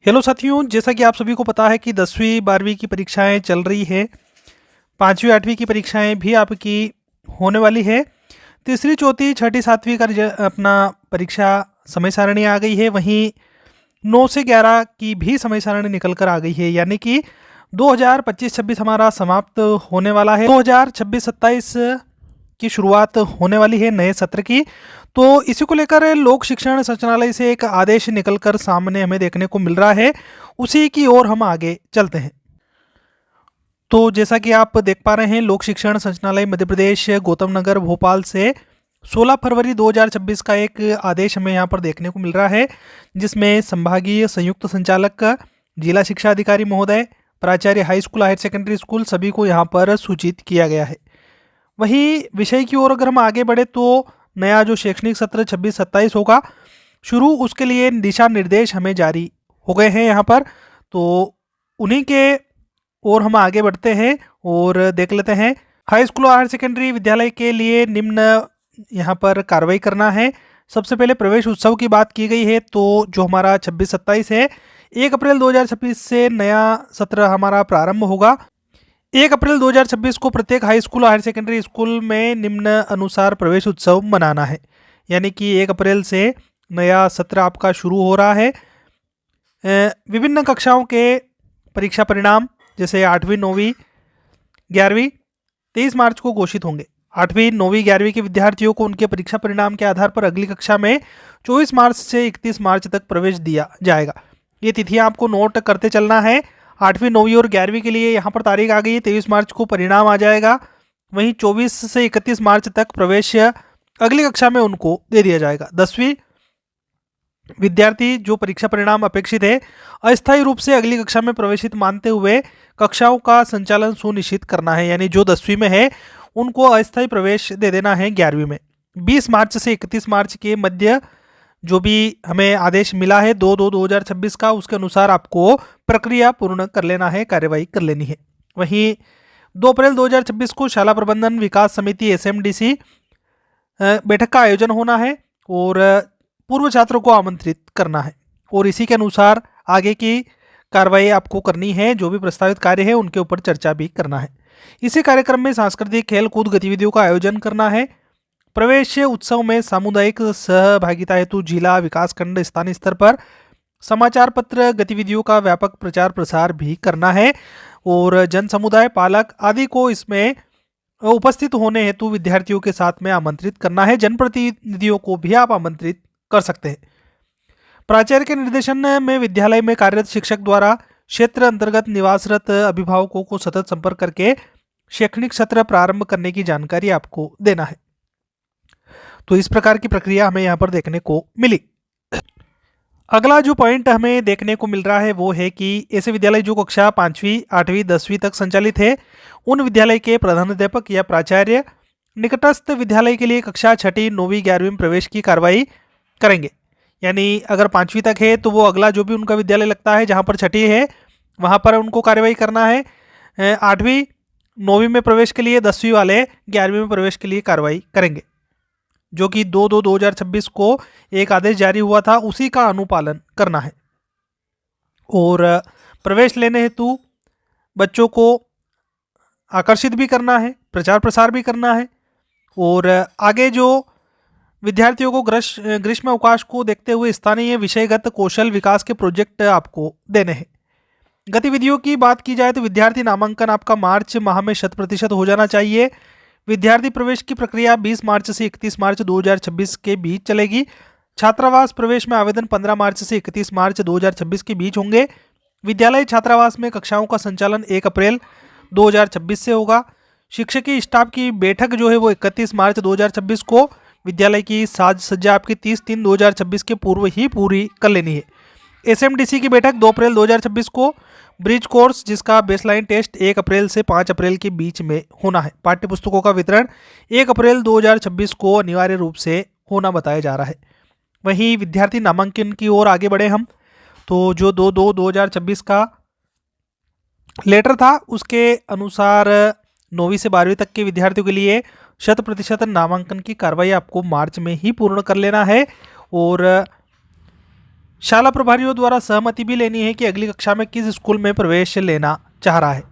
Hello साथियों, जैसा कि आप सभी को पता है कि 10वीं 12वीं की परीक्षाएं चल रही है। 5वीं 8वीं की परीक्षाएं भी आपकी होने वाली है। तीसरी चौथी छठी सातवीं का अपना परीक्षा समय सारणी आ गई है। वहीं 9 से 11 की भी समय सारणी निकल कर आ गई है, यानी कि 2025-26 हमारा समाप्त होने वाला है। 2026-27 की शुरुआत होने वाली है नए सत्र की। तो इसी को लेकर लोक शिक्षण संचालनालय से एक आदेश निकलकर सामने हमें देखने को मिल रहा है। उसी की ओर हम आगे चलते हैं। तो जैसा कि आप देख पा रहे हैं, लोक शिक्षण संचालनालय मध्य प्रदेश गौतम नगर भोपाल से 16 फरवरी 2026 का एक आदेश हमें यहाँ पर देखने को मिल रहा है, जिसमें संभागीय संयुक्त संचालक, जिला शिक्षा अधिकारी महोदय, प्राचार्य high school higher secondary school सभी को यहाँ पर सूचित किया गया है। वहीं विषय की ओर अगर हम आगे बढ़े तो नया जो शैक्षणिक सत्र 26-27 होगा शुरू, उसके लिए दिशा निर्देश हमें जारी हो गए हैं यहाँ पर। तो उन्हीं के ओर हम आगे बढ़ते हैं और देख लेते हैं। हाई स्कूल और हायर सेकेंडरी विद्यालय के लिए निम्न यहाँ पर कार्रवाई करना है। सबसे पहले प्रवेश उत्सव की बात की गई है, तो जो हमारा 26-27 है, 1 अप्रैल 2026 से नया सत्र हमारा प्रारंभ होगा। 1 अप्रैल 2026 को प्रत्येक हाई स्कूल और हायर सेकेंडरी स्कूल में निम्न अनुसार प्रवेश उत्सव मनाना है, यानी कि 1 अप्रैल से नया सत्र आपका शुरू हो रहा है। विभिन्न कक्षाओं के परीक्षा परिणाम जैसे 8वीं 9वीं 11वीं 23 मार्च को घोषित होंगे। 8वीं 9वीं 11वीं के विद्यार्थियों को उनके परीक्षा परिणाम के आधार पर अगली कक्षा में 24 मार्च से 31 मार्च तक प्रवेश दिया जाएगा। ये तिथियां आपको नोट करते चलना है। 8वीं 9वीं और 11वीं के लिए यहाँ पर तारीख आ गई है, 23 मार्च को परिणाम आ जाएगा। वहीं 24 से 31 मार्च तक प्रवेश अगली कक्षा में उनको दे दिया जाएगा। 10वीं विद्यार्थी जो परीक्षा परिणाम अपेक्षित है, अस्थायी रूप से अगली कक्षा में प्रवेशित मानते हुए कक्षाओं का संचालन सुनिश्चित करना है, यानी जो 10वीं में है उनको अस्थायी प्रवेश दे देना है 11वीं में। 20 मार्च से 31 मार्च के मध्य जो भी हमें आदेश मिला है 2/2/2026 का, उसके अनुसार आपको प्रक्रिया पूर्ण कर लेना है, कार्यवाही कर लेनी है। वहीं 2 अप्रैल 2026 को शाला प्रबंधन विकास समिति SMDC बैठक का आयोजन होना है और पूर्व छात्रों को आमंत्रित करना है, और इसी के अनुसार आगे की कार्रवाई आपको करनी है। जो भी प्रस्तावित कार्य है उनके ऊपर चर्चा भी करना है। इसी कार्यक्रम में सांस्कृतिक खेल कूद गतिविधियों का आयोजन करना है। प्रवेश उत्सव में सामुदायिक सहभागिता हेतु जिला विकासखंड स्थानीय स्तर पर समाचार पत्र गतिविधियों का व्यापक प्रचार प्रसार भी करना है, और जन समुदाय पालक आदि को इसमें उपस्थित होने हेतु विद्यार्थियों के साथ में आमंत्रित करना है। जनप्रतिनिधियों को भी आप आमंत्रित कर सकते हैं। प्राचार्य के निर्देशन में विद्यालय में कार्यरत शिक्षक द्वारा क्षेत्र अंतर्गत निवासरत अभिभावकों को सतत संपर्क करके शैक्षणिक सत्र प्रारंभ करने की जानकारी आपको देना है। तो इस प्रकार की प्रक्रिया हमें यहाँ पर देखने को मिली। अगला जो पॉइंट हमें देखने को मिल रहा है वो है कि ऐसे विद्यालय जो कक्षा 5वीं 8वीं 10वीं तक संचालित है, उन विद्यालय के प्रधानाध्यापक या प्राचार्य निकटस्थ विद्यालय के लिए कक्षा 6ठी 9वीं 11वीं में प्रवेश की कार्रवाई करेंगे। यानी अगर 5वीं तक है तो वो अगला जो भी उनका विद्यालय लगता है जहाँ पर 6ठी है वहाँ पर उनको कार्रवाई करना है। 8वीं 9वीं में प्रवेश के लिए 10वीं वाले 11वीं में प्रवेश के लिए कार्रवाई करेंगे, जो कि 2/2/2026 को एक आदेश जारी हुआ था, उसी का अनुपालन करना है। और प्रवेश लेने हेतु बच्चों को आकर्षित भी करना है, प्रचार प्रसार भी करना है, और आगे जो विद्यार्थियों को ग्रीष्म अवकाश को देखते हुए स्थानीय विषयगत कौशल विकास के प्रोजेक्ट आपको देने हैं। गतिविधियों की बात की जाए तो विद्यार्थी नामांकन आपका मार्च माह में 100% हो जाना चाहिए। विद्यार्थी प्रवेश की प्रक्रिया 20 मार्च से 31 मार्च 2026 के बीच चलेगी। छात्रावास प्रवेश में आवेदन 15 मार्च से 31 मार्च 2026 के बीच होंगे। विद्यालय छात्रावास में कक्षाओं का संचालन 1 अप्रैल 2026 से होगा। शिक्षकीय स्टाफ की बैठक जो है वो 31 मार्च 2026 को, विद्यालय की साज सज्जा आपकी 30/3/2026 के पूर्व ही पूरी कर लेनी है। SMDC की बैठक 2 अप्रैल 2026 को। ब्रिज कोर्स जिसका बेसलाइन टेस्ट 1 अप्रैल से 5 अप्रैल के बीच में होना है। पाठ्य पुस्तकों का वितरण 1 अप्रैल 2026 को अनिवार्य रूप से होना बताया जा रहा है। वहीं विद्यार्थी नामांकन की ओर आगे बढ़े हम, तो जो 2/2/2026 का लेटर था उसके अनुसार 9वीं से 12वीं तक के विद्यार्थियों के लिए 100% नामांकन की कार्रवाई आपको मार्च में ही पूर्ण कर लेना है। और शाला प्रभारियों द्वारा सहमति भी लेनी है कि अगली कक्षा में किस स्कूल में प्रवेश लेना चाह रहा है।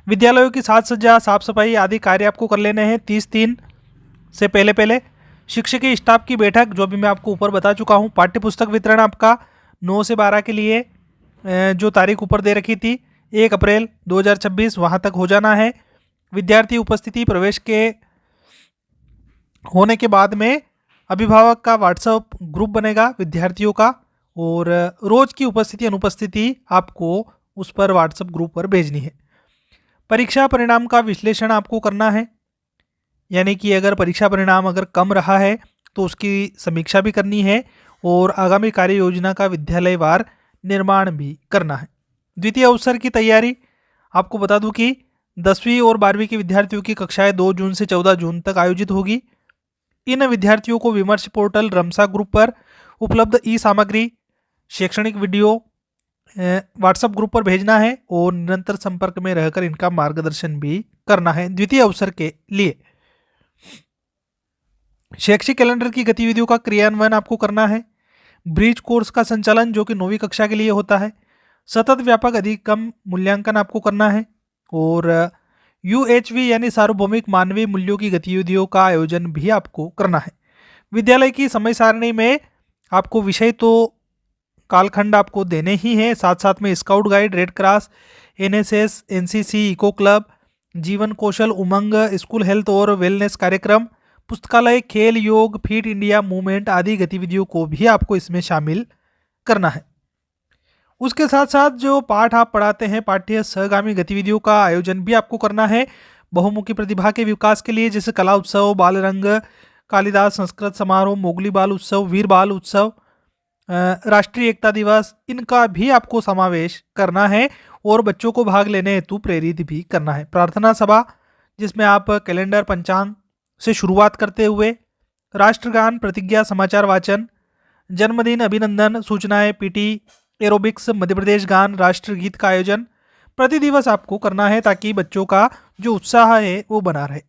विद्यालयों की साज सज्जा, साफ सफाई आदि कार्य आपको कर लेने हैं 30/3 से पहले पहले। शिक्षकीय स्टाफ की बैठक, जो भी मैं आपको ऊपर बता चुका हूँ। पाठ्य पुस्तक वितरण आपका 9 से 12 के लिए जो तारीख ऊपर दे रखी थी 1 अप्रैल 2026 वहाँ तक हो जाना है। विद्यार्थी उपस्थिति, प्रवेश के होने के बाद में अभिभावक का व्हाट्सएप ग्रुप बनेगा विद्यार्थियों का, और रोज की उपस्थिति अनुपस्थिति आपको उस पर व्हाट्सएप ग्रुप पर भेजनी है। परीक्षा परिणाम का विश्लेषण आपको करना है, यानी कि अगर परीक्षा परिणाम अगर कम रहा है तो उसकी समीक्षा भी करनी है, और आगामी कार्य योजना का विद्यालयवार निर्माण भी करना है। द्वितीय अवसर की तैयारी, आपको बता दूं कि 10वीं और 12वीं के विद्यार्थियों की कक्षाएं 2 जून से 14 जून तक आयोजित होगी। इन विद्यार्थियों को विमर्श पोर्टल रमसा ग्रुप पर उपलब्ध ई सामग्री, शैक्षणिक वीडियो व्हाट्सएप ग्रुप पर भेजना है, और निरंतर संपर्क में रहकर इनका मार्गदर्शन भी करना है द्वितीय अवसर के लिए। शैक्षिक कैलेंडर की गतिविधियों का क्रियान्वयन आपको करना है। ब्रिज कोर्स का संचालन, जो कि 9वीं कक्षा के लिए होता है। सतत व्यापक अधिगम मूल्यांकन आपको करना है, और UHV यानी सार्वभौमिक मानवीय मूल्यों की गतिविधियों का आयोजन भी आपको करना है। विद्यालय की समय सारणी में आपको विषय तो कालखंड आपको देने ही हैं, साथ साथ में scout guide, red cross, NSS, NCC, eco club, जीवन कौशल, उमंग, स्कूल हेल्थ और वेलनेस कार्यक्रम, पुस्तकालय, खेल, योग, फिट इंडिया मूवमेंट आदि गतिविधियों को भी आपको इसमें शामिल करना है। उसके साथ साथ जो पाठ आप पढ़ाते हैं, पाठ्य सहगामी गतिविधियों का आयोजन भी आपको करना है बहुमुखी प्रतिभा के विकास के लिए, जैसे कला उत्सव, बाल रंग, कालिदास संस्कृत समारोह, मोगली बाल उत्सव, वीर बाल उत्सव, राष्ट्रीय एकता दिवस, इनका भी आपको समावेश करना है, और बच्चों को भाग लेने हेतु प्रेरित भी करना है। प्रार्थना सभा, जिसमें आप कैलेंडर पंचांग से शुरुआत करते हुए राष्ट्रगान, प्रतिज्ञा, समाचार वाचन, जन्मदिन अभिनंदन, सूचनाएं, PT, एरोबिक्स, मध्य प्रदेश गान, राष्ट्रगीत का आयोजन प्रतिदिवस आपको करना है, ताकि बच्चों का जो उत्साह है वो बना रहे।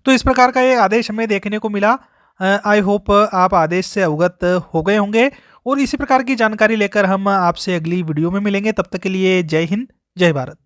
तो इस प्रकार का ये आदेश हमें देखने को मिला। आई होप आप आदेश से अवगत हो गए होंगे, और इसी प्रकार की जानकारी लेकर हम आपसे अगली वीडियो में मिलेंगे। तब तक के लिए जय हिंद, जय भारत।